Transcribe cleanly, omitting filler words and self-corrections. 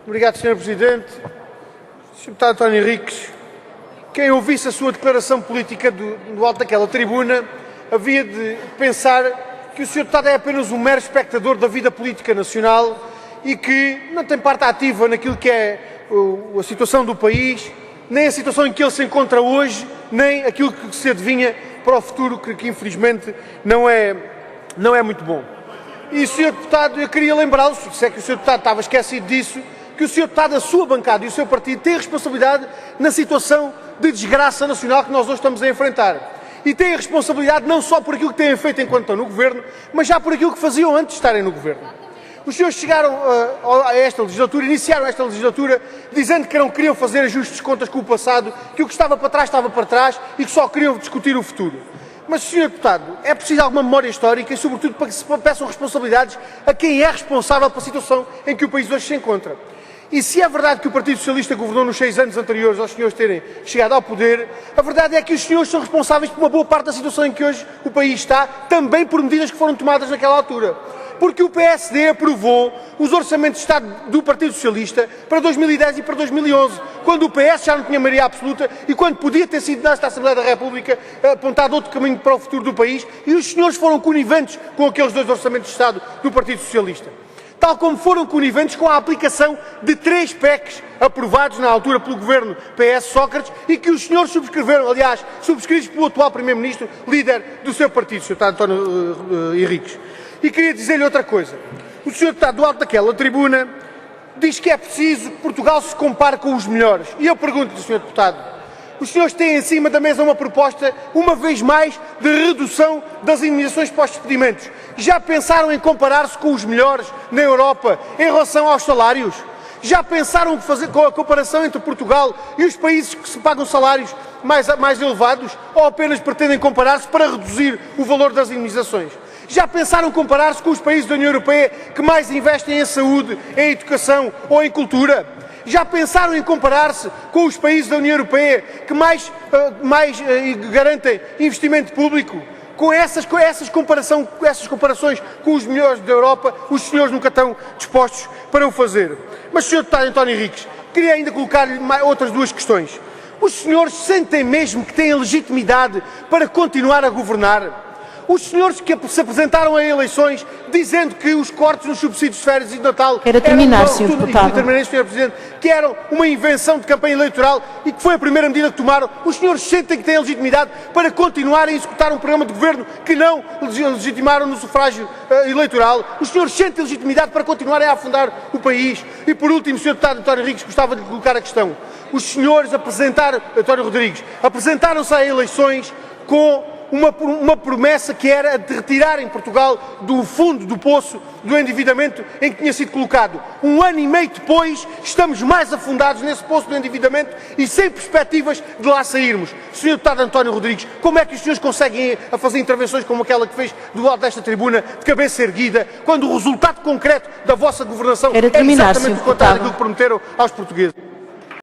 Obrigado, Sr. Presidente. Sr. Deputado António Henriques, quem ouvisse a sua declaração política do alto daquela tribuna havia de pensar que o Sr. Deputado é apenas um mero espectador da vida política nacional e que não tem parte ativa naquilo que é a situação do país, nem a situação em que ele se encontra hoje, nem aquilo que se adivinha para o futuro, que infelizmente não é muito bom. E, Sr. Deputado, eu queria lembrá-lo, se é que o Sr. Deputado estava esquecido disso, que o Sr. Deputado, a sua bancada e o seu partido têm responsabilidade na situação de desgraça nacional que nós hoje estamos a enfrentar. E têm responsabilidade não só por aquilo que têm feito enquanto estão no Governo, mas já por aquilo que faziam antes de estarem no Governo. Os senhores chegaram a esta legislatura, iniciaram esta legislatura, dizendo que não queriam fazer ajustes de contas com o passado, que o que estava para trás estava para trás e que só queriam discutir o futuro. Mas, Sr. Deputado, é preciso alguma memória histórica e, sobretudo, para que se peçam responsabilidades a quem é responsável pela situação em que o país hoje se encontra. E se é verdade que o Partido Socialista governou nos 6 anos anteriores aos senhores terem chegado ao poder, a verdade é que os senhores são responsáveis por uma boa parte da situação em que hoje o país está, também por medidas que foram tomadas naquela altura. Porque o PSD aprovou os orçamentos de Estado do Partido Socialista para 2010 e para 2011, quando o PS já não tinha maioria absoluta e quando podia ter sido nesta Assembleia da República apontado outro caminho para o futuro do país, e os senhores foram coniventes com aqueles dois orçamentos de Estado do Partido Socialista. Tal como foram coniventes com a aplicação de 3 PECs aprovados na altura pelo governo PS Sócrates e que os senhores subscreveram, aliás, subscritos pelo atual Primeiro-Ministro, líder do seu partido, Sr. António Henriques. E queria dizer-lhe outra coisa. O Sr. Deputado do alto daquela tribuna diz que é preciso que Portugal se compare com os melhores. E eu pergunto-lhe, Sr. Deputado, os senhores têm em cima da mesa uma proposta, uma vez mais, de redução das indemnizações pós-despedimentos. Já pensaram em comparar-se com os melhores na Europa em relação aos salários? Já pensaram fazer com a comparação entre Portugal e os países que se pagam salários mais elevados? Ou apenas pretendem comparar-se para reduzir o valor das indemnizações? Já pensaram comparar-se com os países da União Europeia que mais investem em saúde, em educação ou em cultura? Já pensaram em comparar-se com os países da União Europeia que mais garantem investimento público? Com essas comparações com os melhores da Europa, os senhores nunca estão dispostos para o fazer. Mas, Sr. Deputado António Henriques, queria ainda colocar-lhe outras 2 questões. Os senhores sentem mesmo que têm legitimidade para continuar a governar? Os senhores que se apresentaram a eleições dizendo que os cortes nos subsídios de férias e de Natal que eram uma invenção de campanha eleitoral e que foi a primeira medida que tomaram, os senhores sentem que têm legitimidade para continuar a executar um programa de governo que não legitimaram no sufrágio eleitoral? Os senhores sentem legitimidade para continuarem a afundar o país? E por último, Sr. Deputado António Henriques, gostava de lhe colocar a questão. Os senhores António Rodrigues, apresentaram-se a eleições com uma promessa que era de retirarem Portugal do fundo do poço do endividamento em que tinha sido colocado. 1 ano e meio depois, estamos mais afundados nesse poço do endividamento e sem perspectivas de lá sairmos. Sr. Deputado António Rodrigues, como é que os senhores conseguem fazer intervenções como aquela que fez do alto desta tribuna, de cabeça erguida, quando o resultado concreto da vossa governação é exatamente o contrário daquilo que prometeram aos portugueses?